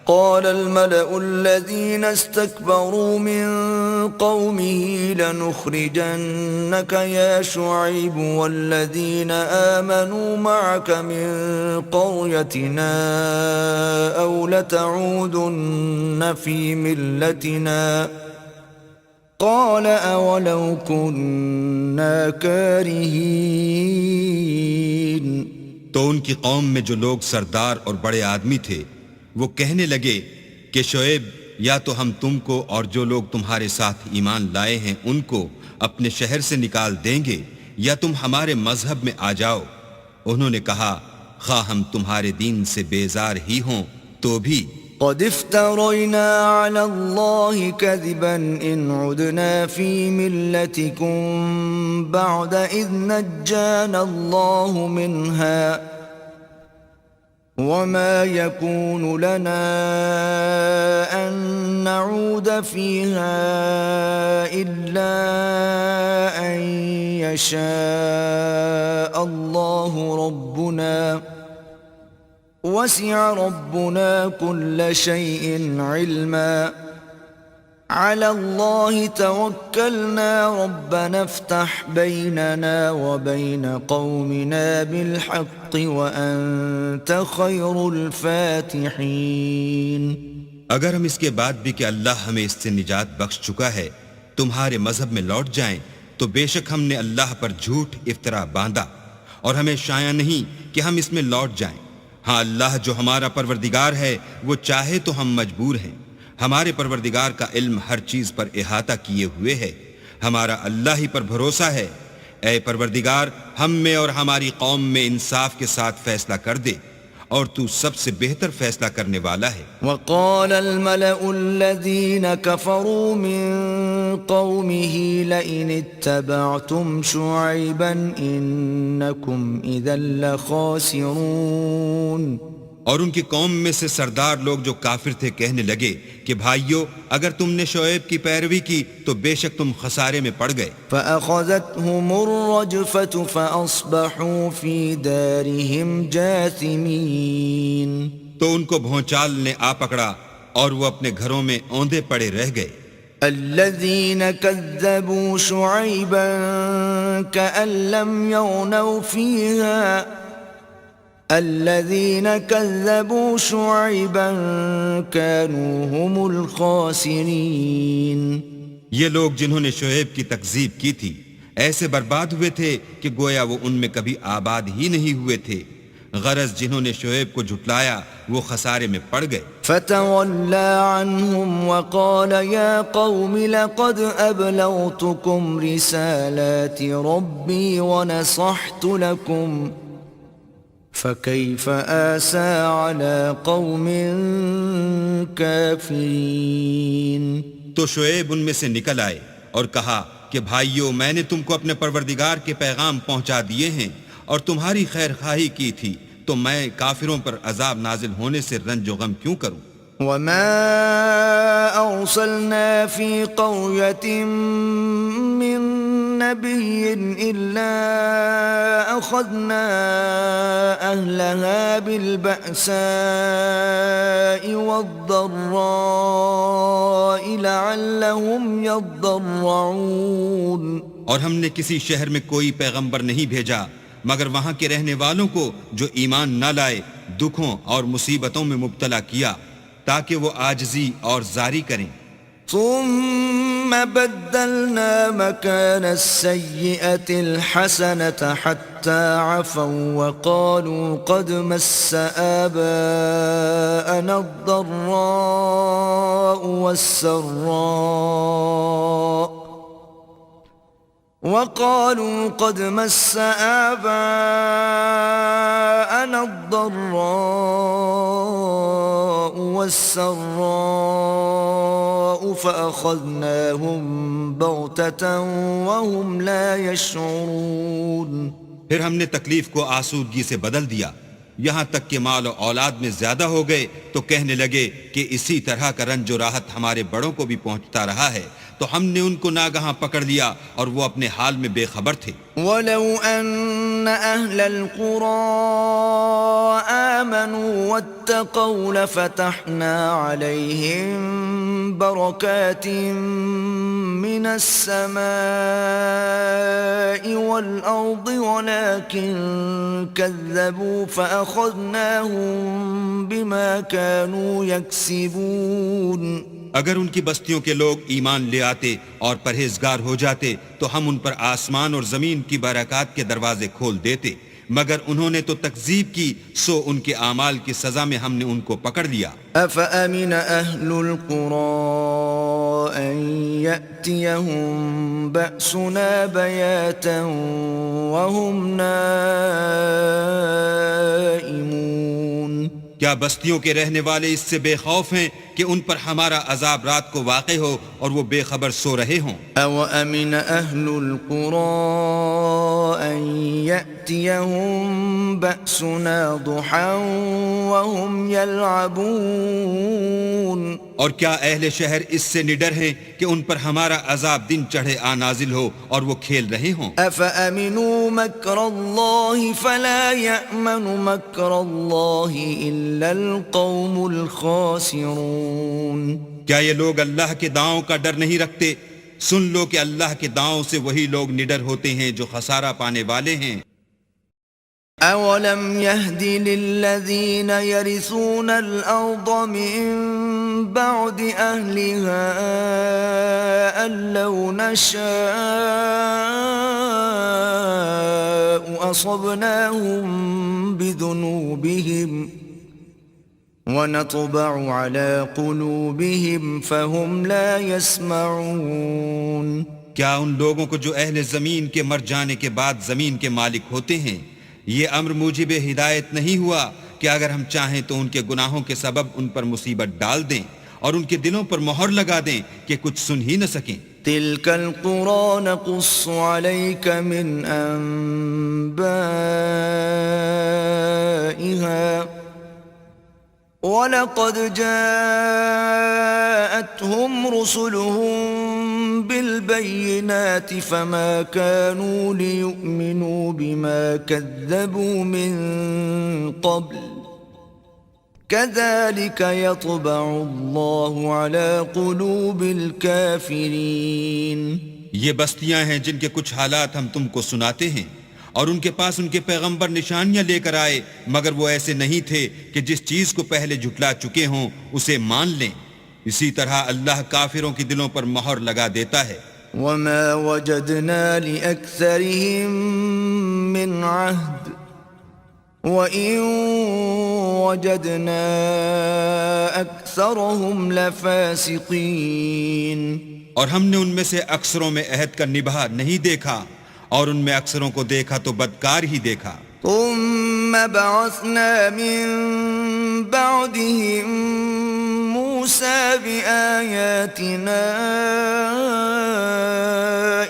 قال الملأ الذين استكبروا من قومه لنخرجنك يا شعيب والذين آمنوا معك من قريتنا أو لتعودن في ملتنا قال أولو كنا كارهين. تو ان کی قوم میں جو لوگ سردار اور بڑے آدمی تھے وہ کہنے لگے کہ شعیب یا تو ہم تم کو اور جو لوگ تمہارے ساتھ ایمان لائے ہیں ان کو اپنے شہر سے نکال دیں گے یا تم ہمارے مذہب میں آ جاؤ. انہوں نے کہا خواہ ہم تمہارے دین سے بیزار ہی ہوں تو بھی قد افترينا على الله كذبا إن عدنا في ملتكم بعد إذ نجانا الله منها وما يكون لنا أن نعود فيها إلا أن يشاء الله ربنا وسع ربنا كل شيء علما على الله توكلنا ربنا افتح بيننا وبين قومنا بالحق وأنت خير الفاتحين. اگر ہم اس کے بعد بھی کہ اللہ ہمیں اس سے نجات بخش چکا ہے تمہارے مذہب میں لوٹ جائیں تو بے شک ہم نے اللہ پر جھوٹ افطرا باندھا اور ہمیں شایع نہیں کہ ہم اس میں لوٹ جائیں. ہاں اللہ جو ہمارا پروردگار ہے وہ چاہے تو ہم مجبور ہیں. ہمارے پروردگار کا علم ہر چیز پر احاطہ کیے ہوئے ہے. ہمارا اللہ ہی پر بھروسہ ہے. اے پروردگار ہم میں اور ہماری قوم میں انصاف کے ساتھ فیصلہ کر دے اور تو سب سے بہتر فیصلہ کرنے والا ہے. وقال الملأ الذين كفروا من قومه لئن اتبعتم شعيبا إنكم إذا لخاسرون. اور ان کی قوم میں سے سردار لوگ جو کافر تھے کہنے لگے کہ بھائیو اگر تم نے شعیب کی پیروی کی تو بے شک تم خسارے میں پڑ گئے. فأخذتهم الرجفة فأصبحوا في دارهم جاثمين. تو ان کو بھونچال نے آ پکڑا اور وہ اپنے گھروں میں اوندے پڑے رہ گئے. الذين كذبوا شعيبا كأن لم يغنوا فيها الذين كذبوا شعيبا كانوا هم الخاسرين. یہ لوگ جنہوں نے شعیب کی تکذیب کی تھی ایسے برباد ہوئے تھے کہ گویا وہ ان میں کبھی آباد ہی نہیں ہوئے تھے. غرض جنہوں نے شعیب کو جھٹلایا وہ خسارے میں پڑ گئے. فتولى عنهم وقال يا قوم لقد أبلغتكم رسالات ربي ونصحت لكم فكيف آسى على قوم كافرين. تو شعیب ان میں سے نکل آئے اور کہا کہ بھائیو میں نے تم کو اپنے پروردگار کے پیغام پہنچا دیے ہیں اور تمہاری خیر خواہی کی تھی تو میں کافروں پر عذاب نازل ہونے سے رنج و غم کیوں کروں. وما أرسلنا في قرية من نبي إلا أخذنا أهلها بالبأساء والضراء لعلهم يضرعون. اور ہم نے کسی شہر میں کوئی پیغمبر نہیں بھیجا مگر وہاں کے رہنے والوں کو جو ایمان نہ لائے دکھوں اور مصیبتوں میں مبتلا کیا تاکہ وہ عاجزی اور زاری کریں. ثم بدلنا مكان السيئة الحسنة حتى عفوا وقالوا قد مس آباءنا الضراء والسراء وقالوا قد مس آباءنا الضراء والسراء فأخذناهم بغتة وهم لا يشعرون. پھر ہم نے تکلیف کو آسودگی سے بدل دیا یہاں تک کہ مال و اولاد میں زیادہ ہو گئے تو کہنے لگے کہ اسی طرح کا رنج و راحت ہمارے بڑوں کو بھی پہنچتا رہا ہے تو ہم نے ان کو ناگہاں پکڑ لیا اور وہ اپنے حال میں بے خبر تھے. وَلَوْ أَنَّ أَهْلَ الْقُرَىٰ آمنوا واتقوا لفتحنا عليهم بركات من السماء والأرض ولكن كذبوا فأخذناهم بما كانوا يكسبون. اگر ان کی بستیوں کے لوگ ایمان لے آتے اور پرہیزگار ہو جاتے تو ہم ان پر آسمان اور زمین کی برکات کے دروازے کھول دیتے، مگر انہوں نے تو تکذیب کی، سو ان کے اعمال کی سزا میں ہم نے ان کو پکڑ لیا. أفأمن أهل القرى أن يأتيهم بأسنا بياتا وهم نائمون. کیا بستیوں کے رہنے والے اس سے بے خوف ہیں کہ ان پر ہمارا عذاب رات کو واقع ہو اور وہ بے خبر سو رہے ہوں؟ أَوَأَمِنَ أَهْلُ الْقُرَىٰ أَن يَأْتِيَهُم بَأْسُنَا ضُحًى وَهُمْ يَلْعَبُونَ. اور کیا اہل شہر اس سے نڈر ہیں کہ ان پر ہمارا عذاب دن چڑھے آ نازل ہو اور وہ کھیل رہے ہوں؟ أَفَأَمِنُوا مَكْرَ اللَّهِ فَلَا يَأْمَنُ مَكْرَ اللَّهِ إِلَّا الْقَوْمُ الْخَاسِرُونَ. کیا یہ لوگ اللہ کے داؤں کا ڈر نہیں رکھتے؟ سن لو کہ اللہ کے داؤں سے وہی لوگ نڈر ہوتے ہیں جو خسارہ پانے والے ہیں. أَوَلَمْ يَهْدِ لِلَّذِينَ يَرِثُونَ الْأَرْضَ مِن بَعْدِ أَهْلِهَا أَن لَّوْ نَشَاءُ أَصَبْنَاهُم بِذُنُوبِهِمْ وَنَطْبَعُ عَلَى قُلُوبِهِمْ فَهُمْ لَا يَسْمَعُونَ. کیا ان لوگوں کو جو اہل زمین کے مر جانے کے بعد زمین کے مالک ہوتے ہیں یہ امر موجب ہدایت نہیں ہوا کہ اگر ہم چاہیں تو ان کے گناہوں کے سبب ان پر مصیبت ڈال دیں اور ان کے دلوں پر مہر لگا دیں کہ کچھ سن ہی نہ سکیں؟ تِلْكَ الْقُرَىٰ نَقُصُّ عَلَيْكَ مِنْ أَنبَائِهَا وَلَقَدْ جَاءَتْهُمْ رُسُلُهُم بِالْبَيِّنَاتِ فَمَا كَانُوا لِيُؤْمِنُوا بِمَا كَذَّبُوا مِن قَبْلُ كَذَلِكَ يَطْبَعُ اللَّهُ عَلَى قُلُوبِ الْكَافِرِينَ. یہ بستیاں ہیں جن کے کچھ حالات ہم تم کو سناتے ہیں، اور ان کے پاس ان کے پیغمبر نشانیاں لے کر آئے، مگر وہ ایسے نہیں تھے کہ جس چیز کو پہلے جھٹلا چکے ہوں اسے مان لیں. اسی طرح اللہ کافروں کی دلوں پر مہر لگا دیتا ہے. وَمَا وَجَدْنَا لِأَكْثَرِهِم مِّنْ عَهْدٍ وَإِن وَجَدْنَا أَكْثَرَهُمْ لَفَاسِقِينَ. اور ہم نے ان میں سے اکثروں میں عہد کا نبھا نہیں دیکھا، اور ان میں اکثروں کو دیکھا تو بدکار ہی دیکھا. ثُمَّ بَعَثْنَا مِن بَعْدِهِم مُوسَىٰ بِآيَاتِنَا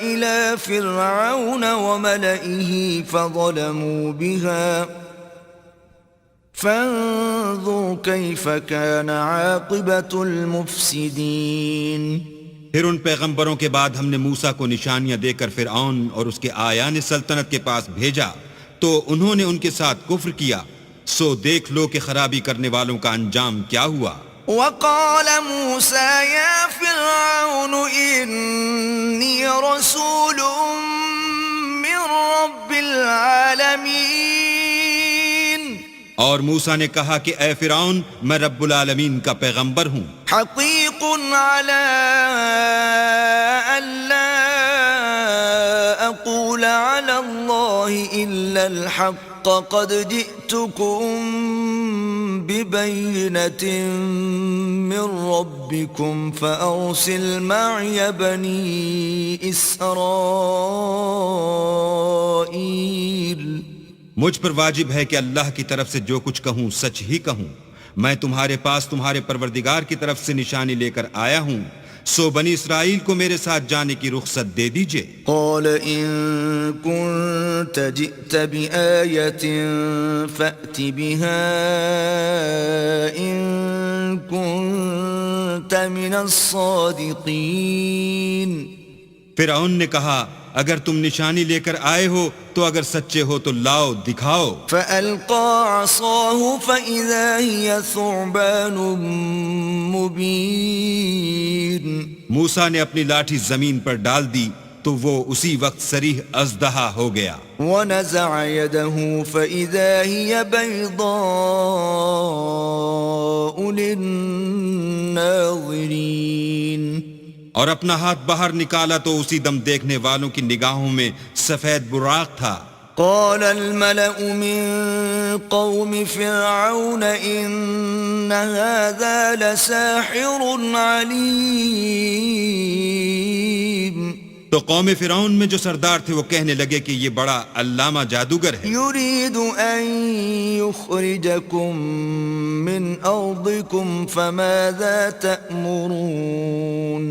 إِلَىٰ فِرْعَوْنَ وَمَلَئِهِ فَظَلَمُوا بِهَا فَانظُرْ كَيْفَ كَانَ عَاقِبَةُ الْمُفْسِدِينَ. پھر ان پیغمبروں کے بعد ہم نے موسیٰ کو نشانیاں دے کر فرعون اور اس کے آیان سلطنت کے پاس بھیجا تو انہوں نے ان کے ساتھ کفر کیا، سو دیکھ لو کہ خرابی کرنے والوں کا انجام کیا ہوا. وَقَالَ مُوسَىٰ يَا فِرْعَوْنُ إِنِّي رَسُولٌ مِّن رَّبِّ الْعَالَمِينَ. اور موسیٰ نے کہا کہ اے فرعون، میں رب العالمین کا پیغمبر ہوں. حقیق علی الا اقول علی اللہ الا الحق قد جئتکم ببینۃ من ربکم فارسل معی بنی اسرائیل. مجھ پر واجب ہے کہ اللہ کی طرف سے جو کچھ کہوں سچ ہی کہوں. میں تمہارے پاس تمہارے پروردگار کی طرف سے نشانی لے کر آیا ہوں، سو بنی اسرائیل کو میرے ساتھ جانے کی رخصت دے دیجئے. قال ان كنت جئت بآية فأت بها ان كنت من الصادقين. فرعون نے کہا اگر تم نشانی لے کر آئے ہو تو اگر سچے ہو تو لاؤ دکھاؤ۔ فألقى عصاه فإذا هي ثعبان مبين موسیٰ نے اپنی لاٹھی زمین پر ڈال دی تو وہ اسی وقت صریح اژدہا ہو گیا۔ ونزع يده فإذا هي بيضاء للناظرين اور اپنا ہاتھ باہر نکالا تو اسی دم دیکھنے والوں کی نگاہوں میں سفید براق تھا۔ قال الملأ من قوم فرعون إن هذا لساحر عليم تو قوم فرعون میں جو سردار تھے وہ کہنے لگے کہ یہ بڑا علامہ جادوگر ہے، يريد أن يخرجكم من أرضكم فماذا تأمرون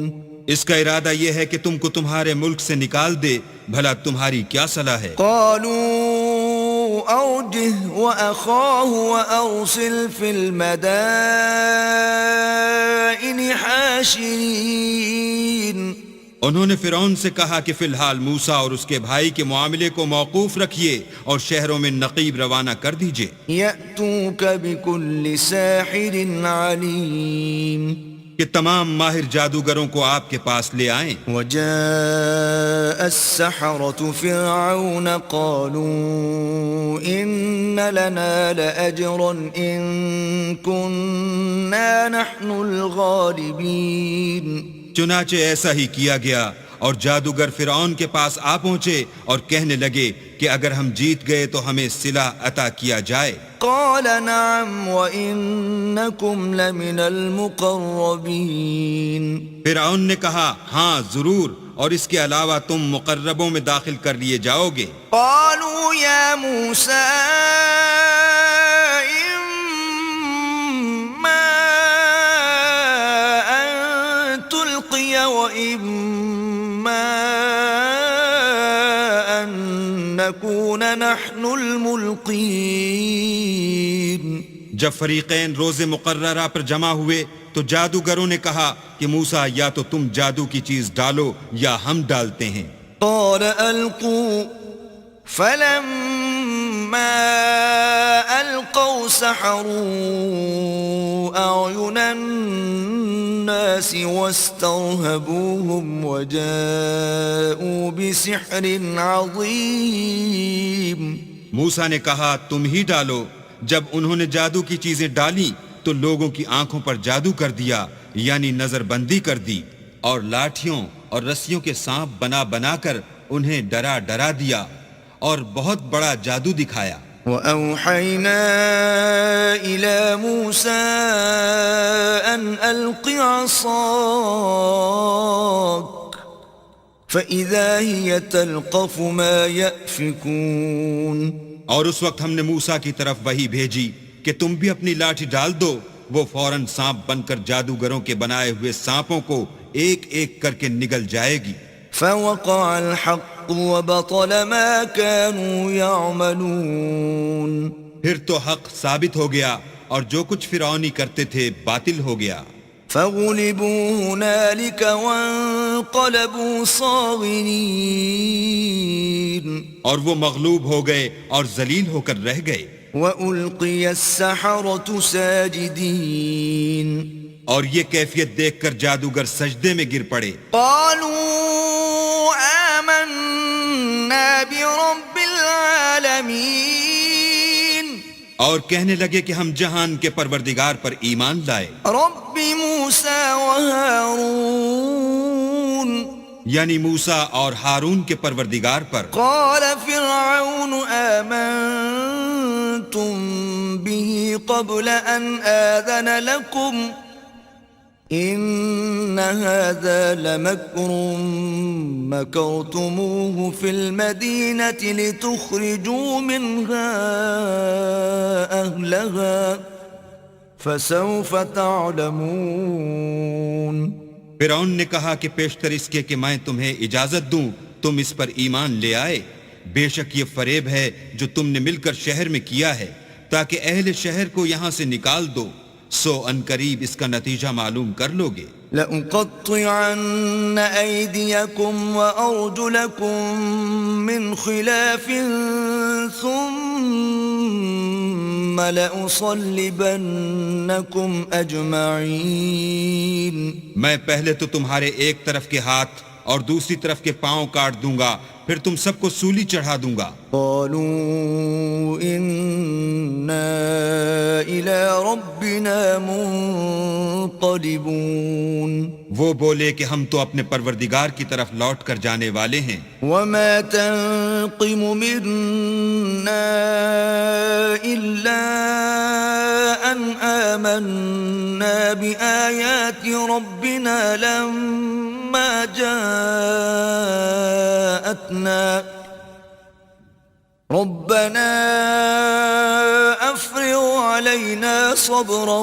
اس کا ارادہ یہ ہے کہ تم کو تمہارے ملک سے نکال دے، بھلا تمہاری کیا صلاح ہے؟ قالوا أرجه وأخاه وأرسل في المدائن حاشرين انہوں نے فرعون سے کہا کہ فی الحال موسیٰ اور اس کے بھائی کے معاملے کو موقوف رکھیے اور شہروں میں نقیب روانہ کر دیجئے۔ يأتوك بكل ساحر عليم کہ تمام ماہر جادوگروں کو آپ کے پاس لے آئیں۔ وجاء السحرة فرعون قالوا إن لنا لأجرا إن كنا نحن الغالبين چنانچہ ایسا ہی کیا گیا اور جادوگر فرعون کے پاس آ پہنچے اور کہنے لگے کہ اگر ہم جیت گئے تو ہمیں صلہ عطا کیا جائے۔ قال نعم وإنكم لمن المقربين فرعون نے کہا ہاں ضرور، اور اس کے علاوہ تم مقربوں میں داخل کر لیے جاؤ گے۔ قالوا يا موسى إما أن تلقي وإما أن نكون نحن الملقين جب فریقین روز مقررہ پر جمع ہوئے تو جادوگروں نے کہا کہ موسیٰ یا تو تم جادو کی چیز ڈالو یا ہم ڈالتے ہیں۔ قال ألقوا فلما ألقوا سحروا أعين الناس واسترهبوهم وجاءوا بسحر عظيم موسیٰ نے کہا تم ہی ڈالو۔ جب انہوں نے جادو کی چیزیں ڈالی تو لوگوں کی آنکھوں پر جادو کر دیا، یعنی نظر بندی کر دی، اور لاٹھیوں اور رسیوں کے سانپ بنا بنا کر انہیں ڈرا ڈرا دیا اور بہت بڑا جادو دکھایا۔ وأوحينا إلى موسى أن ألق عصاك فإذا هي تلقف ما يأفكون اور اس وقت ہم نے موسیٰ کی طرف وحی بھیجی کہ تم بھی اپنی لاٹھی ڈال دو، وہ فوراً سانپ بن کر جادوگروں کے بنائے ہوئے سانپوں کو ایک ایک کر کے نگل جائے گی۔ فوقع الحق وبطل ما كانوا يعملون پھر تو حق ثابت ہو گیا اور جو کچھ فرعونی کرتے تھے باطل ہو گیا۔ فغلبوا هنالك وانقلبوا صاغرين اور وہ مغلوب ہو گئے اور ذلیل ہو کر رہ گئے۔ وألقي السحرة ساجدين اور یہ کیفیت دیکھ کر جادوگر سجدے میں گر پڑے۔ قالوا آمنا برب العالمين اور کہنے لگے کہ ہم جہان کے پروردگار پر ایمان لائے، رب موسى وهارون یعنی موسیٰ اور ہارون کے پروردگار پر۔ قال فرعون آمنتم به قبل أن آذن لكم إن هذا لمكر مكرتموه في المدينة لتخرجوا منها أهلها فسوف تعلمون فرعون نے کہا کہ پیشتر اس کے کہ میں تمہیں اجازت دوں تم اس پر ایمان لے آئے، بے شک یہ فریب ہے جو تم نے مل کر شہر میں کیا ہے تاکہ اہل شہر کو یہاں سے نکال دو، سو ان قریب اس کا نتیجہ معلوم کر لوگے۔ لأقطعن أيديكم وأرجلكم من خلاف ثم لأصلبنكم أجمعين۔ میں پہلے تو تمہارے ایک طرف کے ہاتھ اور دوسری طرف کے پاؤں کاٹ دوں گا، پھر تم سب کو سولی چڑھا دوں گا۔ قالوا إنا إلى ربنا منقلبون۔ وہ بولے کہ ہم تو اپنے پروردگار کی طرف لوٹ کر جانے والے ہیں۔ وما تنقم منا إلا أن آمنا بآيات ربنا لما جاءتنا ربنا أفرغ علينا صبرا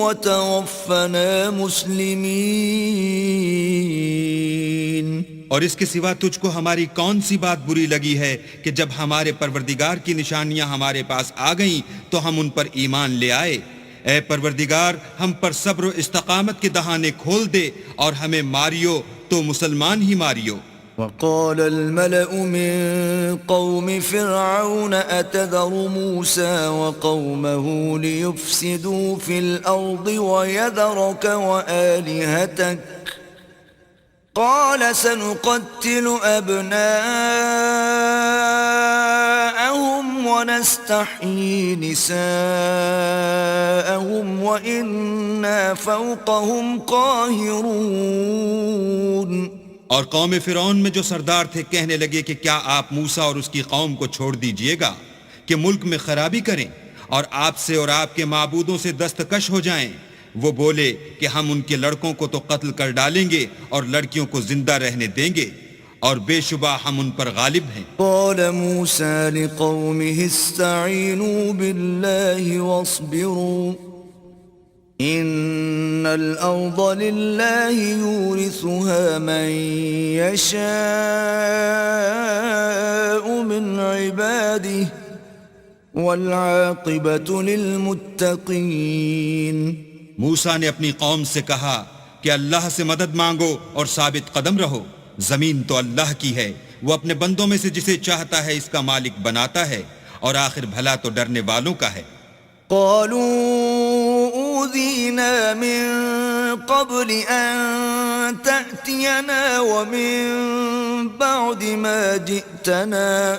وتوفنا مسلمين۔ اور اس کے سوا تجھ کو ہماری کون سی بات بری لگی ہے کہ جب ہمارے پروردگار کی نشانیاں ہمارے پاس آ گئیں تو ہم ان پر ایمان لے آئے۔ اے پروردگار، ہم پر صبر و استقامت کے دہانے کھول دے اور ہمیں ماریو تو مسلمان ہی ماریو۔ وقال الملأ من قوم فرعون أتذر موسى وقومه ليفسدوا في الأرض ويذرك وآلهتك قال سنقتل أبناءهم ونستحيي نساءهم وإنا فوقهم قاهرون۔ اور قوم فرعون میں جو سردار تھے کہنے لگے کہ کیا آپ موسیٰ اور اس کی قوم کو چھوڑ دیجئے گا کہ ملک میں خرابی کریں اور آپ سے اور آپ کے معبودوں سے دستکش ہو جائیں؟ وہ بولے کہ ہم ان کے لڑکوں کو تو قتل کر ڈالیں گے اور لڑکیوں کو زندہ رہنے دیں گے، اور بے شبہ ہم ان پر غالب ہیں۔ قال موسى لقومه استعينوا بالله واصبروا إن الأرض لله يورثها من يشاء من عباده والعاقبة للمتقين۔ موسیٰ نے اپنی قوم سے کہا کہ اللہ سے مدد مانگو اور ثابت قدم رہو، زمین تو اللہ کی ہے، وہ اپنے بندوں میں سے جسے چاہتا ہے اس کا مالک بناتا ہے، اور آخر بھلا تو ڈرنے والوں کا ہے۔ قالوا أوذينا من قبل أن تأتينا ومن بعد ما جئتنا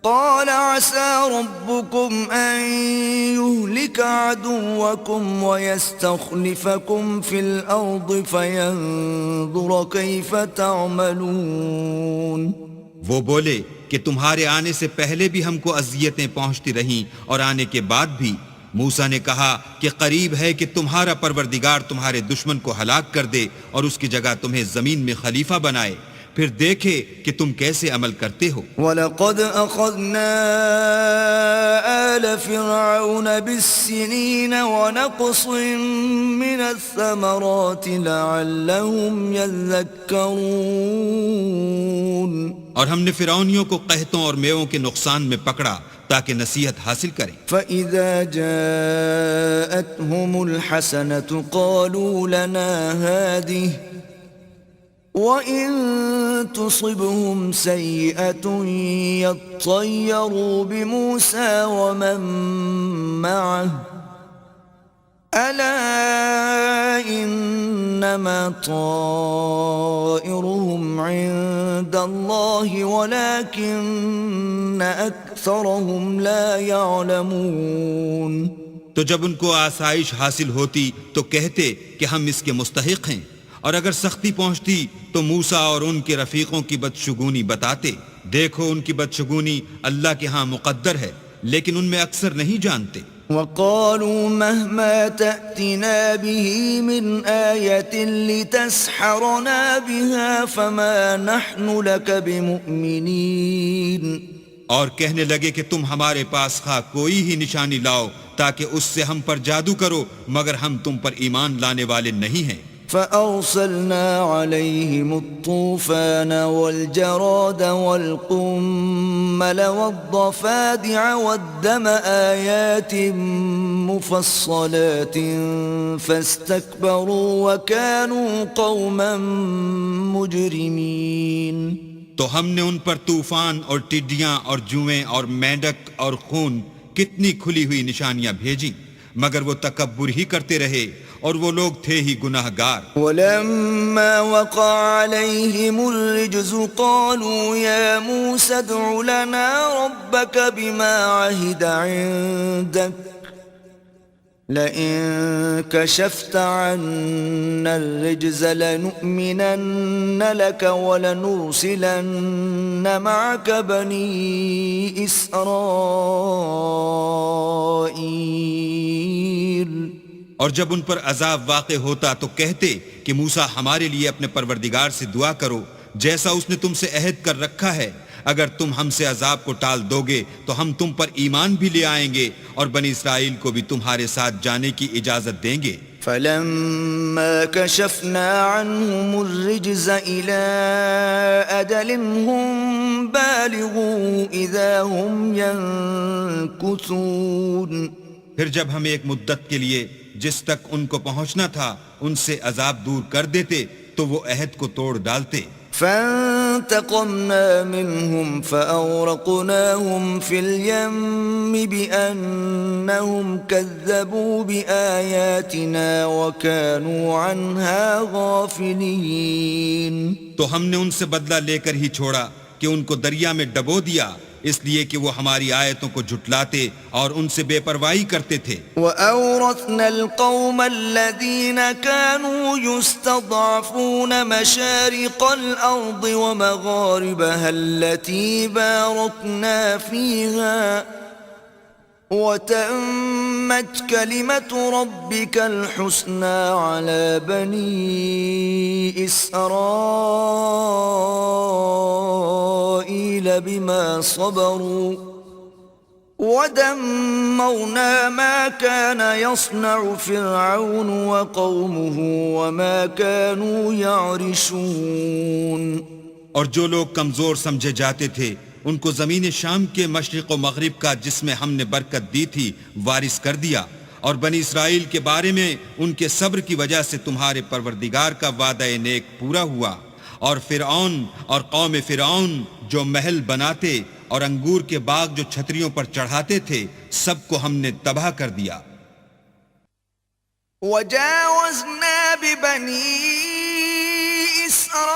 قال عسى ربكم أن يهلك عدوكم ويستخلفكم في الأرض فينظر كيف تعملون۔ وہ بولے کہ تمہارے آنے سے پہلے بھی ہم کو اذیتیں پہنچتی رہیں اور آنے کے بعد بھی۔ موسیٰ نے کہا کہ قریب ہے کہ تمہارا پروردگار تمہارے دشمن کو ہلاک کر دے اور اس کی جگہ تمہیں زمین میں خلیفہ بنائے، پھر دیکھے کہ تم کیسے عمل کرتے ہو۔ وَلَقَدْ أَخَذْنَا آلَ فِرْعَوْنَ بِالسِّنِينَ وَنَقْصٍ مِّنَ الثَّمَرَاتِ لَعَلَّهُمْ يَذَّكَّرُونَ۔ اور ہم نے فرعونیوں کو قحطوں اور میووں کے نقصان میں پکڑا تاکہ نصیحت حاصل کریں۔ فَإِذَا جَاءَتْهُمُ الْحَسَنَةُ قَالُوا لَنَا هَٰذِهِ وَإِن تُصِبْهُمْ سَيِّئَةٌ يَطَّيَّرُوا بِمُوسَىٰ وَمَن مَّعَهُ أَلَا إِنَّمَا طَائِرُهُمْ عِندَ اللَّهِ وَلَٰكِنَّ أَكْثَرَهُمْ لَا يَعْلَمُونَ۔ تو جب ان کو آسائش حاصل ہوتی تو کہتے کہ ہم اس کے مستحق ہیں، اور اگر سختی پہنچتی تو موسیٰ اور ان کے رفیقوں کی بدشگونی بتاتے۔ دیکھو ان کی بدشگونی اللہ کے ہاں مقدر ہے، لیکن ان میں اکثر نہیں جانتے۔ وَقَالُوا مَهْمَا تَأْتِنَا بِهِ مِنْ آيَةٍ لِتَسْحَرَنَا بِهَا فَمَا نَحْنُ لَكَ بِمُؤْمِنِينَ۔ اور کہنے لگے کہ تم ہمارے پاس خواہ کوئی ہی نشانی لاؤ تاکہ اس سے ہم پر جادو کرو، مگر ہم تم پر ایمان لانے والے نہیں ہیں۔ فَأَرْسَلْنَا عَلَيْهِمُ الطُّوفَانَ وَالْجَرَادَ وَالْقُمَّلَ وَالضَّفَادِعَ وَالدَّمَ آيَاتٍ مفصلات فاستكبروا وكانوا قوما مجرمين. تو ہم نے ان پر طوفان اور ٹڈیاں اور جوئیں اور مینڈک اور خون کتنی کھلی ہوئی نشانیاں بھیجی، مگر وہ تکبر ہی کرتے رہے اور وہ لوگ تھے ہی گناہ گار. ولما وقع عليهم الرجز قالوا يا موسى ادع لنا ربك بما عهد عندك لئن كشفت عنا الرجز لنؤمنن لك ولنرسلن معك بني إسرائيل. اور جب ان پر عذاب واقع ہوتا تو کہتے کہ موسیٰ ہمارے لیے اپنے پروردگار سے دعا کرو جیسا اس نے تم سے عہد کر رکھا ہے. اگر تم ہم سے عذاب کو ٹال دو گے تو ہم تم پر ایمان بھی لے آئیں گے اور بنی اسرائیل کو بھی تمہارے ساتھ جانے کی اجازت دیں گے. فلما كشفنا عنهم الرجز إلى أجل هم بالغوا إذا هم ينكثون. پھر جب ہم ایک مدت کے لیے جس تک ان کو پہنچنا تھا ان سے عذاب دور کر دیتے تو وہ عہد کو توڑ ڈالتے. فانتقمنا منهم فأغرقناهم في اليم بأنهم كذبوا بآياتنا وكانوا عنها غافلين. تو ہم نے ان سے بدلہ لے کر ہی چھوڑا کہ ان کو دریا میں ڈبو دیا اس لیے کہ وہ ہماری آیتوں کو جھٹلاتے اور ان سے بے پرواہی کرتے تھے. وَأَوْرَثْنَا الْقَوْمَ الَّذِينَ كَانُوا يُسْتَضْعَفُونَ مَشَارِقَ الْأَرْضِ وَمَغَارِبَهَا الَّتِي بَارَكْنَا فِيهَا وَتَمَّتْ كَلِمَةُ رَبِّكَ الْحُسْنَى عَلَى بَنِي إِسْرَائِيلَ بِمَا صَبَرُوا وَدَمَّرْنَا مَا كَانَ يَصْنَعُ فِرْعَوْنُ وَقَوْمُهُ وَمَا كَانُوا يَعْرِشُونَ. اور جو لوگ کمزور سمجھے جاتے تھے ان کو زمین شام کے مشرق و مغرب کا جس میں ہم نے برکت دی تھی وارث کر دیا، اور بنی اسرائیل کے بارے میں ان کے صبر کی وجہ سے تمہارے پروردگار کا وعدہ نیک پورا ہوا. اور فرعون اور قوم فرعون جو محل بناتے اور انگور کے باغ جو چھتریوں پر چڑھاتے تھے سب کو ہم نے تباہ کر دیا. وَجَاوَزْنَا بِبَنِي إِسْرَائِيلَ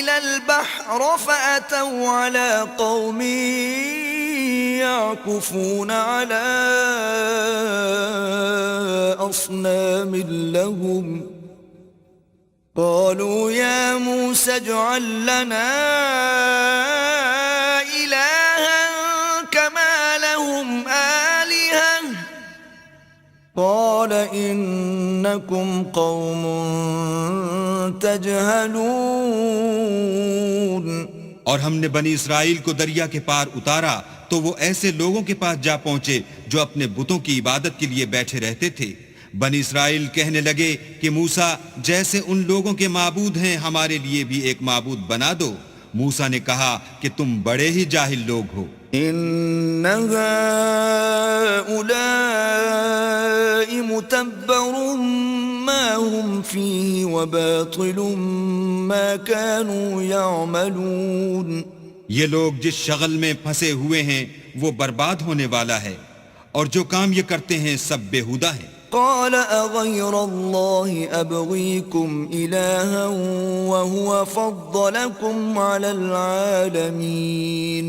الْبَحْرَ فَأَتَوْا عَلَى قَوْمٍ يَعْكُفُونَ عَلَى أَصْنَامٍ لَهُمْ قالوا يا موسى اجعل لنا إلها كما لهم آلهة قال إنكم قوم تجهلون. اور ہم نے بنی اسرائیل کو دریا کے پار اتارا تو وہ ایسے لوگوں کے پاس جا پہنچے جو اپنے بتوں کی عبادت کے لیے بیٹھے رہتے تھے. بنی اسرائیل کہنے لگے کہ موسیٰ جیسے ان لوگوں کے معبود ہیں ہمارے لیے بھی ایک معبود بنا دو. موسیٰ نے کہا کہ تم بڑے ہی جاہل لوگ ہو. ان هؤلاء متبر ما هم فيه وباطل ما كانوا يعملون. یہ لوگ جس شغل میں پھنسے ہوئے ہیں وہ برباد ہونے والا ہے اور جو کام یہ کرتے ہیں سب بیہودہ ہیں. قال اغير الله ابغيكم الها وهو فضلكم على العالمين.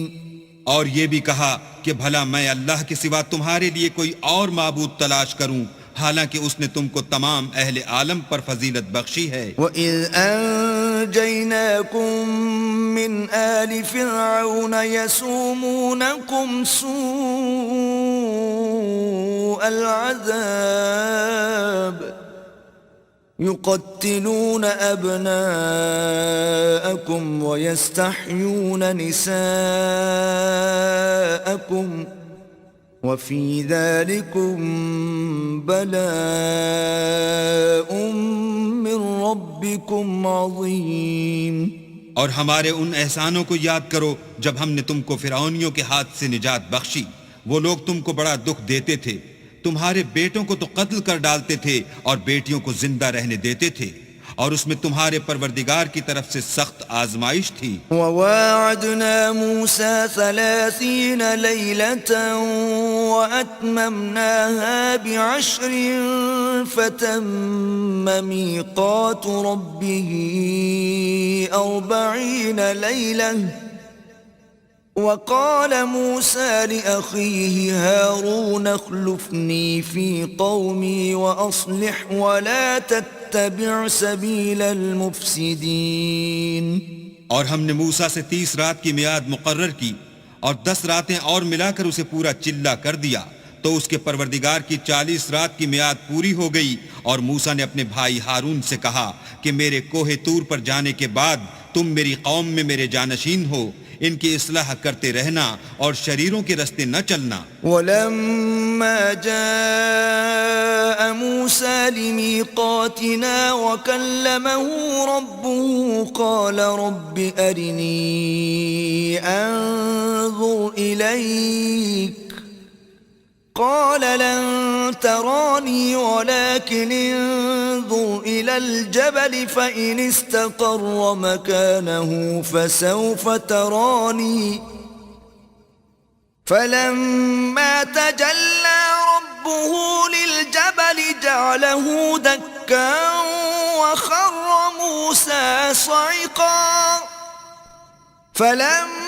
اور یہ بھی کہا کہ بھلا میں اللہ کے سوا تمہارے لیے کوئی اور معبود تلاش کروں حالانکہ اس نے تم کو تمام اہل عالم پر فضیلت بخشی ہے. وَإِذْ أَنْجَيْنَاكُمْ مِنْ آلِ فِرْعَوْنَ يَسُومُونَكُمْ سُوءَ الْعَذَابِ يُقَتِّلُونَ أَبْنَاءَكُمْ وَيَسْتَحْيُونَ نِسَاءَكُمْ وَفِي ذَلِكُمْ بَلَاءٌ مِّن رَبِّكُمْ عَظِيمٌ. اور ہمارے ان احسانوں کو یاد کرو جب ہم نے تم کو فرعونیوں کے ہاتھ سے نجات بخشی. وہ لوگ تم کو بڑا دکھ دیتے تھے، تمہارے بیٹوں کو تو قتل کر ڈالتے تھے اور بیٹیوں کو زندہ رہنے دیتے تھے، اور اس میں تمہارے پروردگار کی طرف سے سخت آزمائش تھی۔ وواعدنا موسى 30 ليلة وأتممناها ب10 فتم ميقات ربه 40 ليلة وقال موسى لأخيه هارون اخلفني في قومي وأصلح ولا تتبع سبيل المفسدين۔ اور ہم نے موسیٰ سے 30 رات کی میعاد مقرر کی اور 10 راتیں اور ملا کر اسے پورا چلہ کر دیا، تو اس کے پروردگار کی 40 رات کی میعاد پوری ہو گئی، اور موسیٰ نے اپنے بھائی ہارون سے کہا کہ میرے کوہ طور پر جانے کے بعد تم میری قوم میں میرے جانشین ہو، ان کی اصلاح کرتے رہنا اور شریروں کے رستے نہ چلنا۔ ولما جاء موسى لميقاتنا وكلمه ربه قال رب أرني أنظر إليك قال لن تراني ولكن انظر إلى الجبل فإن استقر مكانه فسوف تراني فلما تجلى ربه للجبل جعله دكا وخر موسى صعقا فلما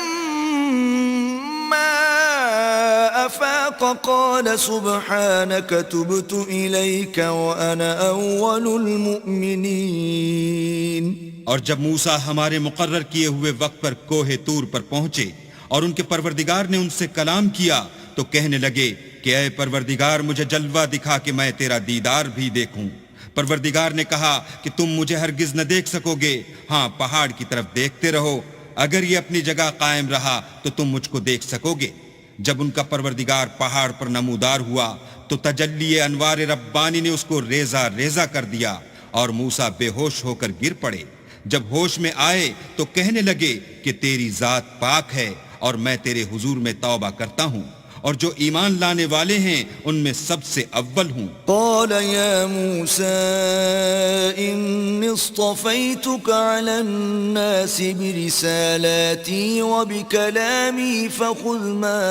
أفاق قال سبحانك تبت إليك وأنا أول المؤمنين۔ اور جب موسیٰ ہمارے مقرر کیے ہوئے وقت پر کوہ طور پر پہنچے اور ان کے پروردگار نے ان سے کلام کیا تو کہنے لگے کہ اے پروردگار مجھے جلوہ دکھا کہ میں تیرا دیدار بھی دیکھوں۔ پروردگار نے کہا کہ تم مجھے ہرگز نہ دیکھ سکو گے، ہاں پہاڑ کی طرف دیکھتے رہو، اگر یہ اپنی جگہ قائم رہا تو تم مجھ کو دیکھ سکو گے۔ جب ان کا پروردگار پہاڑ پر نمودار ہوا تو تجلی انوار ربانی نے اس کو ریزہ ریزہ کر دیا اور موسیٰ بے ہوش ہو کر گر پڑے۔ جب ہوش میں آئے تو کہنے لگے کہ تیری ذات پاک ہے اور میں تیرے حضور میں توبہ کرتا ہوں، اور جو ایمان لانے والے ہیں ان میں سب سے اول ہوں۔ قال يا موسى إني اصطفيتك على الناس برسالاتي وبكلامي فخذ ما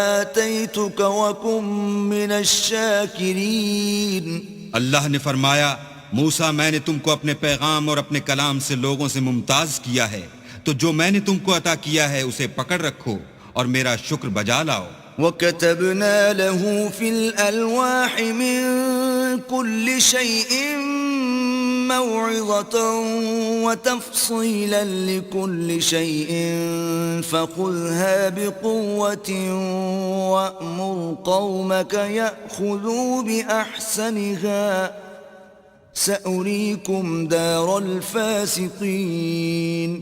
آتيتك وكن من الشاكرين۔ اللہ نے فرمایا موسیٰ میں نے تم کو اپنے پیغام اور اپنے کلام سے لوگوں سے ممتاز کیا ہے، تو جو میں نے تم کو عطا کیا ہے اسے پکڑ رکھو اور میرا شکر بجا لاؤ۔ وَكَتَبْنَا لَهُ فِي الْأَلْوَاحِ مِنْ كُلِّ شَيْءٍ مَوْعِظَةً وَتَفْصِيلًا لِكُلِّ شَيْءٍ فَخُذْهَا بِقُوَّةٍ وَأْمُرْ قَوْمَكَ يَأْخُذُوا بِأَحْسَنِهَا سَأُرِيكُمْ دَارَ الْفَاسِقِينَ۔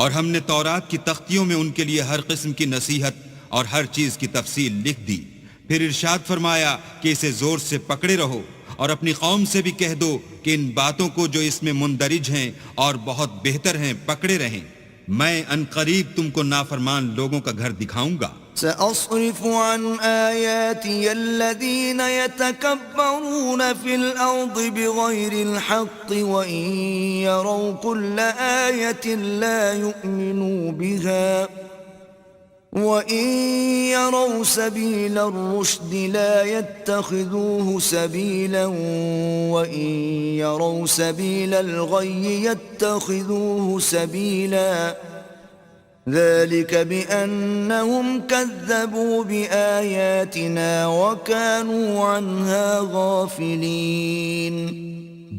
اور ہم نے تورات کی تختیوں میں ان کے لیے ہر قسم کی نصیحت اور ہر چیز کی تفصیل لکھ دی، پھر ارشاد فرمایا کہ اسے زور سے پکڑے رہو اور اپنی قوم سے بھی کہہ دو کہ ان باتوں کو جو اس میں مندرج ہیں اور بہت بہتر ہیں پکڑے رہیں، میں ان قریب تم کو نافرمان لوگوں کا گھر دکھاؤں گا۔ سأصرف عن آياتي الذين يتكبرون في الأرض بغير الحق وإن يروا كل آية لا يؤمنوا بها وإن يروا سبيل الرشد لا يتخذوه سبيلا وإن يروا سبيل الغي يتخذوه سبيلا ذلك بأنهم كذبوا بآياتنا وكانوا عنها غافلين۔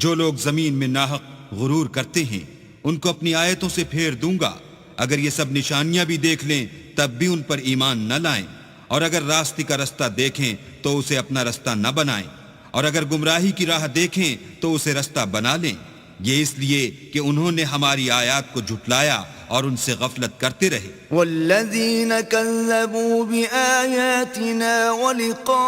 جو لوگ زمین میں ناحق غرور کرتے ہیں ان کو اپنی آیتوں سے پھیر دوں گا، اگر یہ سب نشانیاں بھی دیکھ لیں تب بھی ان پر ایمان نہ لائیں، اور اگر راستے کا رستہ دیکھیں تو اسے اپنا رستہ نہ بنائیں، اور اگر گمراہی کی راہ دیکھیں تو اسے رستہ بنا لیں، یہ اس لیے کہ انہوں نے ہماری آیات کو جھٹلایا اور ان سے غفلت کرتے رہے۔ والذین کذبوا بآیاتنا ولقاء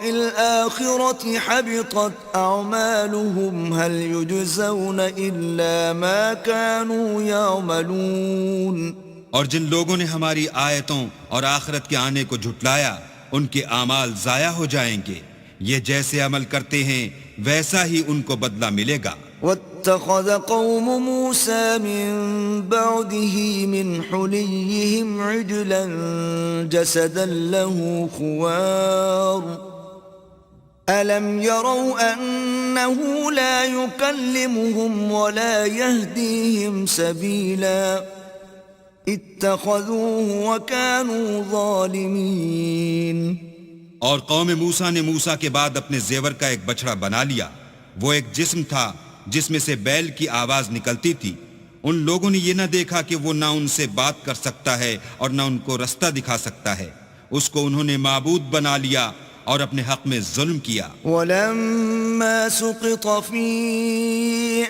الآخرة حبطت أعمالهم هل يجزون إلا ما كانوا يعملون۔ اور جن لوگوں نے ہماری آیتوں اور آخرت کے آنے کو جھٹلایا ان کے اعمال ضائع ہو جائیں گے. یہ جیسے عمل کرتے ہیں ویسا ہی ان کو بدلہ ملے گا. واتخذ قوم موسى من بعده من حليهم عجلا جسدا له خوار ألم يروا أنه لا يكلمهم ولا يهديهم سبيلا اتخذوه وكانوا ظالمين. اور قوم موسیٰ نے موسیٰ کے بعد اپنے زیور کا ایک بچڑا بنا لیا. وہ ایک جسم تھا جس میں سے بیل کی آواز نکلتی تھی. ان لوگوں نے یہ نہ دیکھا کہ وہ نہ ان سے بات کر سکتا ہے اور نہ ان کو رستہ دکھا سکتا ہے. اس کو انہوں نے معبود بنا لیا اور اپنے حق میں ظلم کیا. ولما سقط في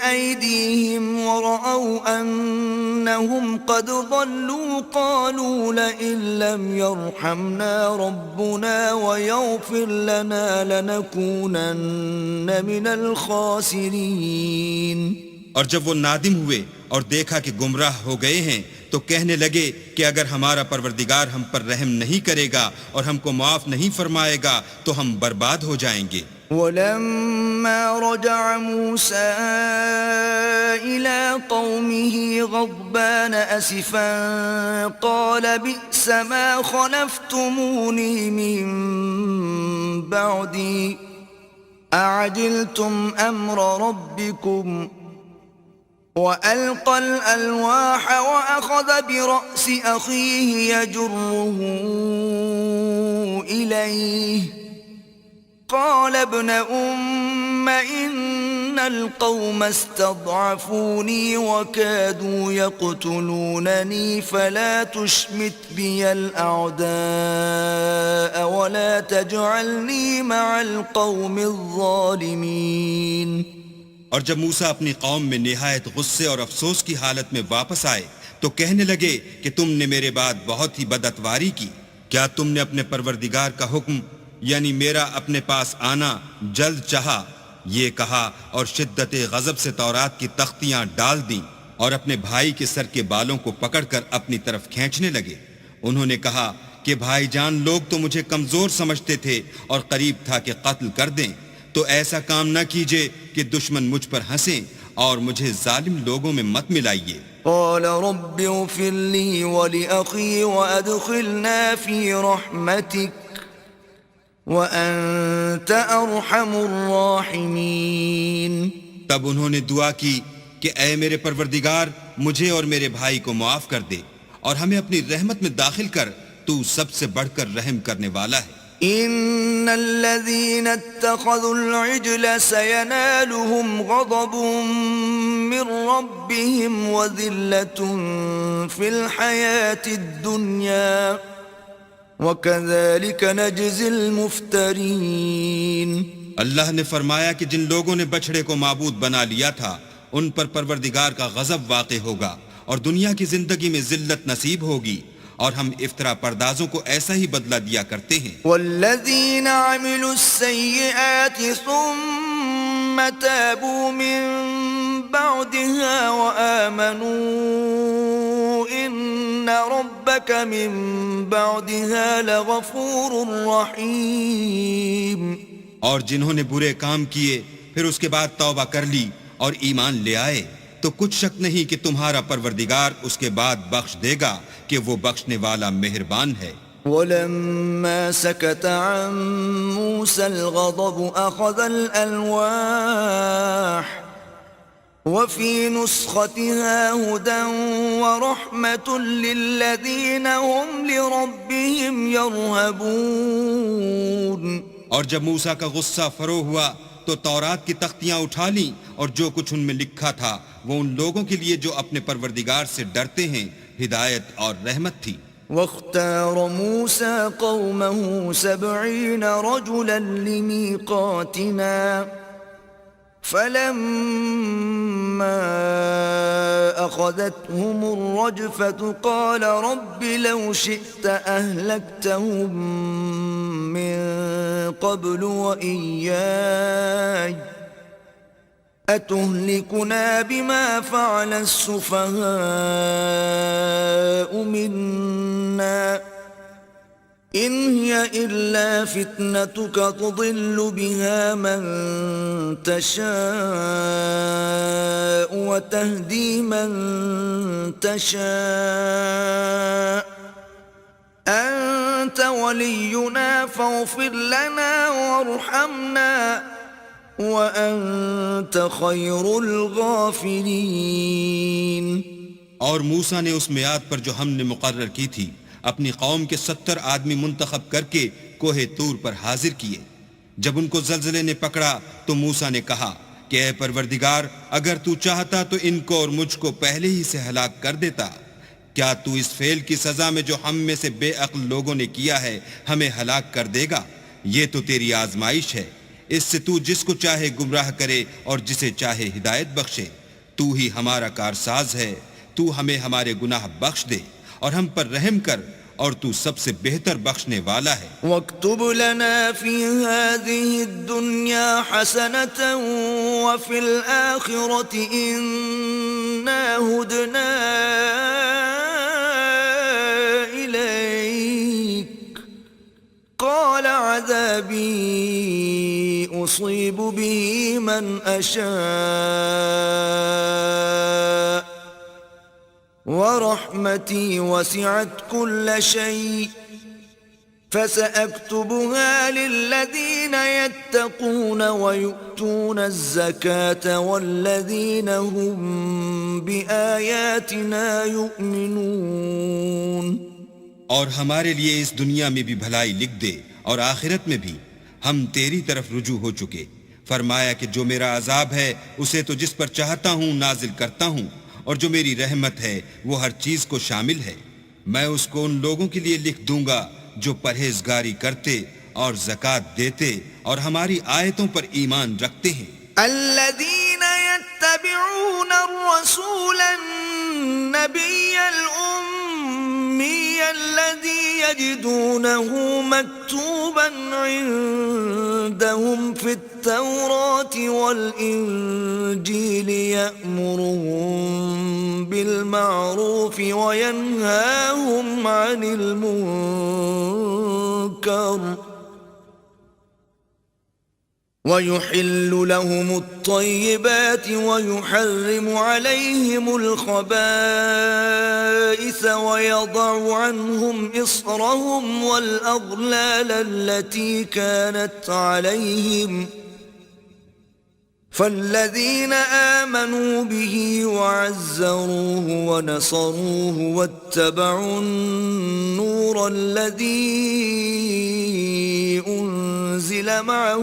أيديهم ورأوا أنهم قد ضلوا قالوا لئن لم يرحمنا ربنا ويغفر لنا لنكونن من الخاسرين. اور جب وہ نادم ہوئے اور دیکھا کہ گمراہ ہو گئے ہیں تو کہنے لگے کہ اگر ہمارا پروردگار ہم پر رحم نہیں کرے گا اور ہم کو معاف نہیں فرمائے گا تو ہم برباد ہو جائیں گے. ولما رجع موسى إلى قومه غضبان أسفا قال بئس ما خلفتموني من بعدي أعجلتم أمر ربكم وألقى الألواح وأخذ برأس أخيه يجره إليه قال ابن أم إن القوم استضعفوني وكادوا يقتلونني فلا تشمت بي الأعداء ولا تجعلني مع القوم الظالمين. اور جب موسیٰ اپنی قوم میں نہایت غصے اور افسوس کی حالت میں واپس آئے تو کہنے لگے کہ تم نے میرے بعد بہت ہی بدعتواری کی. کیا تم نے اپنے پروردگار کا حکم یعنی میرا اپنے پاس آنا جلد چاہا؟ یہ کہا اور شدت غضب سے تورات کی تختیاں ڈال دیں اور اپنے بھائی کے سر کے بالوں کو پکڑ کر اپنی طرف کھینچنے لگے. انہوں نے کہا کہ بھائی جان لوگ تو مجھے کمزور سمجھتے تھے اور قریب تھا کہ قتل کر دیں. تو ایسا کام نہ کیجئے کہ دشمن مجھ پر ہنسیں اور مجھے ظالم لوگوں میں مت ملائیے. قال رب اغفر لي ولأخي وأدخلنا في رحمتك وأنت أرحم الراحمين. تب انہوں نے دعا کی کہ اے میرے پروردگار مجھے اور میرے بھائی کو معاف کر دے اور ہمیں اپنی رحمت میں داخل کر، تو سب سے بڑھ کر رحم کرنے والا ہے. إن الذين اتخذوا العجل سينالهم غضب من ربهم وذلة في الحياة الدنيا وكذلك نجزي المفترين. اللہ نے فرمایا کہ جن لوگوں نے بچڑے کو معبود بنا لیا تھا ان پر پروردگار کا غضب واقع ہوگا اور دنیا کی زندگی میں ذلت نصیب ہوگی، اور ہم افطرا پردازوں کو ایسا ہی بدلہ دیا کرتے ہیں. والذین عملوا السیئات ثم تابوا من بعدها وآمنوا ان ربک من بعدها لغفور رحیم. اور جنہوں نے برے کام کیے پھر اس کے بعد توبہ کر لی اور ایمان لے آئے تو کچھ شک نہیں کہ تمہارا پروردگار اس کے بعد بخش دے گا کہ وہ بخشنے والا مہربان ہے. ولما سكت عن موسى الغضب أخذ الألواح وفي نسختها هدى ورحمة للذين هم لربهم يرهبون. اور جب موسیٰ کا غصہ فرو ہوا تو تورات کی تختیاں اٹھا لیں اور جو کچھ ان میں لکھا تھا وہ ان لوگوں کے لیے جو اپنے پروردگار سے ڈرتے ہیں ہدایت اور رحمت تھی. واختار موسى قومه 70 رجلا لميقاتنا فلما أخذتهم الرجفة قال رب لو شئت أهلكتهم من قبل وإياي أتهلكنا بما فعل السفهاء منا إن هي إلا فتنتك تضل بها من تشاء وتهدي من تشاء أنت ولينا فاغفر لنا وارحمنا وأنت خير الغافرين. اور موسیٰ نے اس میعاد پر جو ہم نے مقرر کی تھی اپنی قوم کے 70 آدمی منتخب کر کے کوہ طور پر حاضر کیے. جب ان کو زلزلے نے پکڑا تو موسیٰ نے کہا کہ اے پروردگار اگر تو چاہتا تو ان کو اور مجھ کو پہلے ہی سے ہلاک کر دیتا. کیا تو اس فعل کی سزا میں جو ہم میں سے بے عقل لوگوں نے کیا ہے ہمیں ہلاک کر دے گا؟ یہ تو تیری آزمائش ہے. اس سے تو جس کو چاہے گمراہ کرے اور جسے چاہے ہدایت بخشے. تو ہی ہمارا کارساز ہے. تو ہمیں ہمارے گناہ بخش دے اور ہم پر رحم کر اور تو سب سے بہتر بخشنے والا ہے. واکتب لنا فی هذه الدنیا حسنة وفی الآخرة انا ہدنا الیک قال عذابی اصیب به من اشاء ورحمتي وسعت كل شيء فسأكتبها للذين يتقون ويؤتون الزكاة والذين هم بآياتنا يؤمنون. اور ہمارے لیے اس دنیا میں بھی بھلائی لکھ دے اور آخرت میں بھی. ہم تیری طرف رجوع ہو چکے. فرمایا کہ جو میرا عذاب ہے اسے تو جس پر چاہتا ہوں نازل کرتا ہوں اور جو میری رحمت ہے وہ ہر چیز کو شامل ہے. میں اس کو ان لوگوں کے لیے لکھ دوں گا جو پرہیزگاری کرتے اور زکوٰۃ دیتے اور ہماری آیتوں پر ایمان رکھتے ہیں. الذين يتبعون الرسول النبي الأمي الذي يجدونه مكتوبا عندهم في التوراة والإنجيل يأمرهم بالمعروف وينهاهم عن المنكر ويحل لهم الطيبات ويحرم عليهم الخبائث ويضع عنهم إصرهم والأغلال التي كانت عليهم فالذين آمنوا به وعزروه ونصروه واتبعوا النور الذي أنزل معه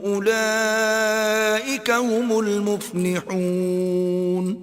أولئك هم المفلحون.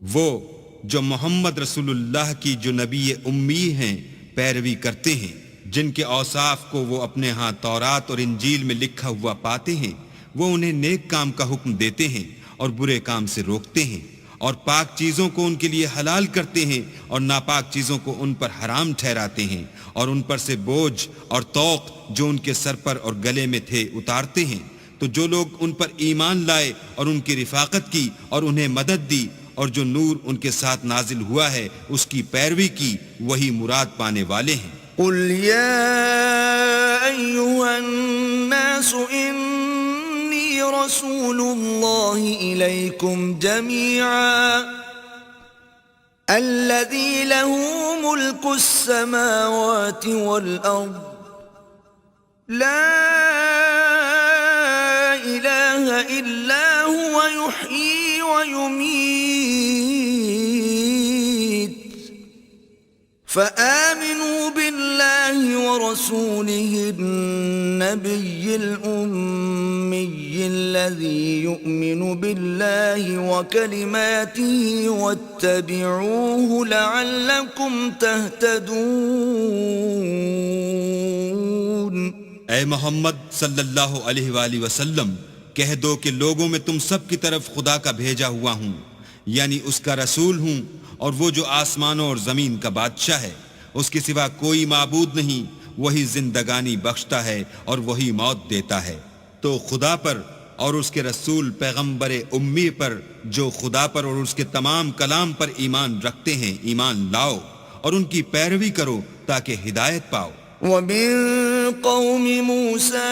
وہ جو محمد رسول اللہ کی جو نبی امی ہیں پیروی کرتے ہیں، جن کے اوصاف کو وہ اپنے ہاں تورات اور انجیل میں لکھا ہوا پاتے ہیں، وہ انہیں نیک کام کا حکم دیتے ہیں اور برے کام سے روکتے ہیں اور پاک چیزوں کو ان کے لیے حلال کرتے ہیں اور ناپاک چیزوں کو ان پر حرام ٹھہراتے ہیں اور ان پر سے بوجھ اور طوق جو ان کے سر پر اور گلے میں تھے اتارتے ہیں. تو جو لوگ ان پر ایمان لائے اور ان کی رفاقت کی اور انہیں مدد دی اور جو نور ان کے ساتھ نازل ہوا ہے اس کی پیروی کی، وہی مراد پانے والے ہیں. قل یا ایھا الناس انی رسول اللہ الیکم جمیعا الذی لہ ملک السماوات والارض لا الہ الا هو یحیی ویمیت فآمنوا بالله ورسوله النبي الأمي الذي يؤمن بالله وكلماته واتبعوه لعلكم تهتدون. اے محمد صلی اللہ علیہ وآلہ وسلم، کہہ دو کہ لوگوں میں تم سب کی طرف خدا کا بھیجا ہوا ہوں، یعنی اس کا رسول ہوں، اور وہ جو آسمانوں اور زمین کا بادشاہ ہے، اس کے سوا کوئی معبود نہیں، وہی زندگانی بخشتا ہے اور وہی موت دیتا ہے. تو خدا پر اور اس کے رسول پیغمبر امی پر جو خدا پر اور اس کے تمام کلام پر ایمان رکھتے ہیں ایمان لاؤ اور ان کی پیروی کرو تاکہ ہدایت پاؤ. ومن قوم موسى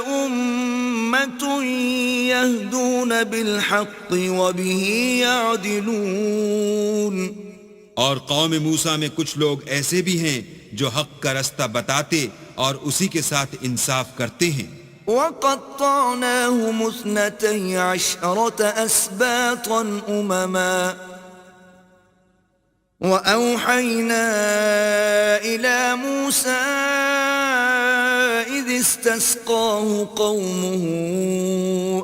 أمة يهدون بالحق وبه يعدلون. اور قوم موسیٰ میں کچھ لوگ ایسے بھی ہیں جو حق کا رستہ بتاتے اور اسی کے ساتھ انصاف کرتے ہیں. وقطعناهم 12 أسباطا أمما وأوحينا إلى موسى إذ استسقاه قومه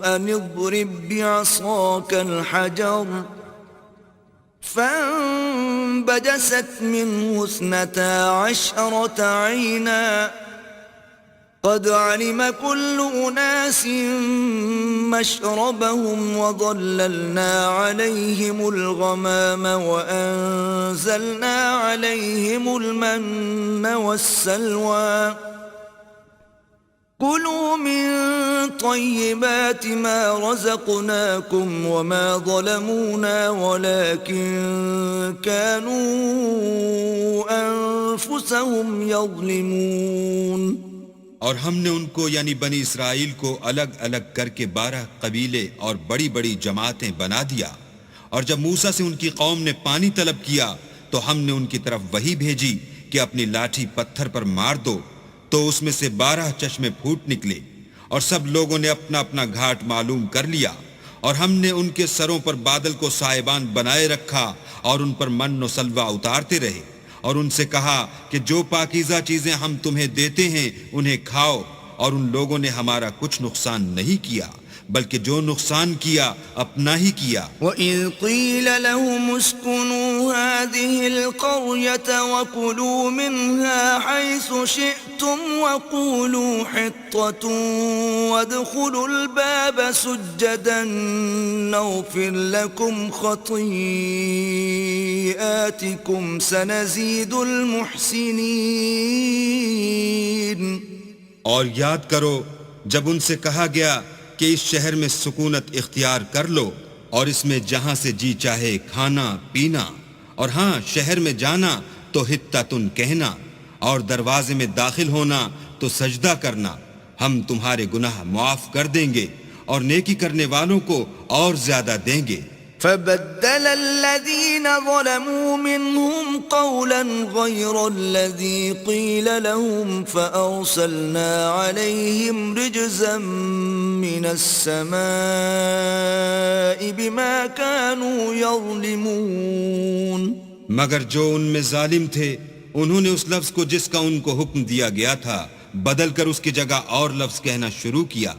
أن اضرب بعصاك الحجر فانبجست منه 12 عينا قد علم كل أناس مشربهم وظللنا عليهم الغمام وأنزلنا عليهم المن والسلوى كلوا من طيبات ما رزقناكم وما ظلمونا ولكن كانوا أنفسهم يظلمون. اور ہم نے ان کو یعنی بنی اسرائیل کو الگ الگ کر کے 12 قبیلے اور بڑی بڑی جماعتیں بنا دیا. اور جب موسیٰ سے ان کی قوم نے پانی طلب کیا تو ہم نے ان کی طرف وحی بھیجی کہ اپنی لاٹھی پتھر پر مار دو تو اس میں سے 12 چشمے پھوٹ نکلے اور سب لوگوں نے اپنا اپنا گھاٹ معلوم کر لیا. اور ہم نے ان کے سروں پر بادل کو سائبان بنائے رکھا اور ان پر من و سلوہ اتارتے رہے اور ان سے کہا کہ جو پاکیزہ چیزیں ہم تمہیں دیتے ہیں انہیں کھاؤ. اور ان لوگوں نے ہمارا کچھ نقصان نہیں کیا بلکہ جو نقصان کیا اپنا ہی کیا. وَإِذْ قِيلَ لَهُمُ اسْكُنُوا هَٰذِهِ الْقَرْيَةَ وَكُلُوا مِنْهَا حَيْثُ شِئْتُمْ وَقُولُوا حِطَّةٌ وَادْخُلُوا الْبَابَ سُجَّدًا نَغْفِرْ لَكُمْ خَطِيئَاتِكُمْ سَنَزِيدُ الْمُحْسِنِينَ. اور یاد کرو جب ان سے کہا گیا کہ اس شہر میں سکونت اختیار کر لو اور اس میں جہاں سے جی چاہے کھانا پینا اور ہاں شہر میں جانا تو حتتن کہنا اور دروازے میں داخل ہونا تو سجدہ کرنا ہم تمہارے گناہ معاف کر دیں گے اور نیکی کرنے والوں کو اور زیادہ دیں گے. فبدل الذين ظلموا منهم قولا غير الذي قيل لهم فأرسلنا عليهم رجزا من السماء بما كانوا يظلمون. مگر جو ان میں ظالم تھے انہوں نے اس لفظ کو جس کا ان کو حکم دیا گیا تھا بدل کر اس کی جگہ اور لفظ کہنا شروع کیا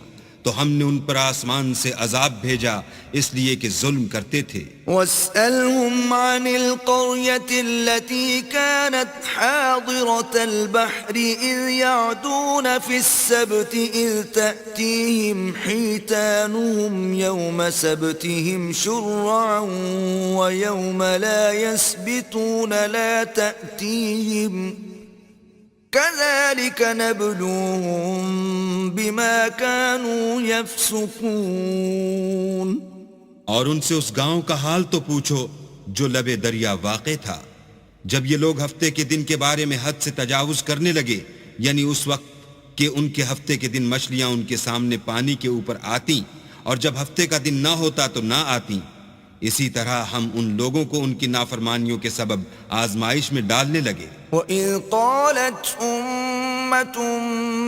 تو ہم نے ان پر آسمان سے عذاب بھیجا اس لیے کہ ظلم کرتے تھے. وَاسْأَلْهُمْ عَنِ الْقَرْيَةِ الَّتِي كَانَتْ حَاضِرَةَ الْبَحْرِ إِذْ يَعْدُونَ فِي السَّبْتِ إِذْ تَأْتِيهِمْ حِيتَانُهُمْ يَوْمَ سَبْتِهِمْ شُرَّعًا وَيَوْمَ لَا يَسْبِتُونَ لَا تَأْتِيهِمْ كَذَلِكَ نَبْلُوهُمْ بِمَا كَانُوا يَفْسُقُونَ. اور ان سے اس گاؤں کا حال تو پوچھو جو لبے دریا واقع تھا جب یہ لوگ ہفتے کے دن کے بارے میں حد سے تجاوز کرنے لگے یعنی اس وقت کہ ان کے ہفتے کے دن مچھلیاں ان کے سامنے پانی کے اوپر آتیں اور جب ہفتے کا دن نہ ہوتا تو نہ آتیں. اسی طرح ہم ان لوگوں کو ان کی نافرمانیوں کے سبب آزمائش میں ڈالنے لگے. وَإِذْ قَالَتْ أُمَّةٌ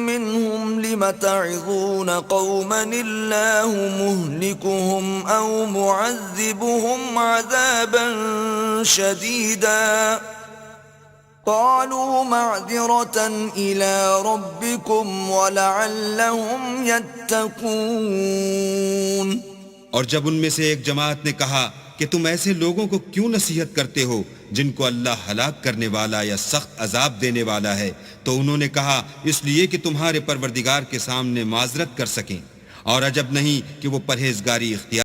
مِّنْهُمْ لِمَ تَعِظُونَ قَوْمًا اللَّهُ مُهْلِكُهُمْ أَوْ مُعَذِّبُهُمْ عَذَابًا شَدِيدًا قَالُوا مَعْذِرَةً إِلَى رَبِّكُمْ وَلَعَلَّهُمْ يَتَّقُونَ. اور جب ان میں سے ایک جماعت نے کہا کہ تم ایسے لوگوں کو کیوں نصیحت کرتے ہو جن کو اللہ ہلاک کرنے والا یا سخت عذاب دینے والا ہے تو انہوں نے کہا اس لیے کہ تمہارے پروردگار کے سامنے معذرت کر سکیں اور عجب نہیں کہ وہ پرہیزگاری اختیار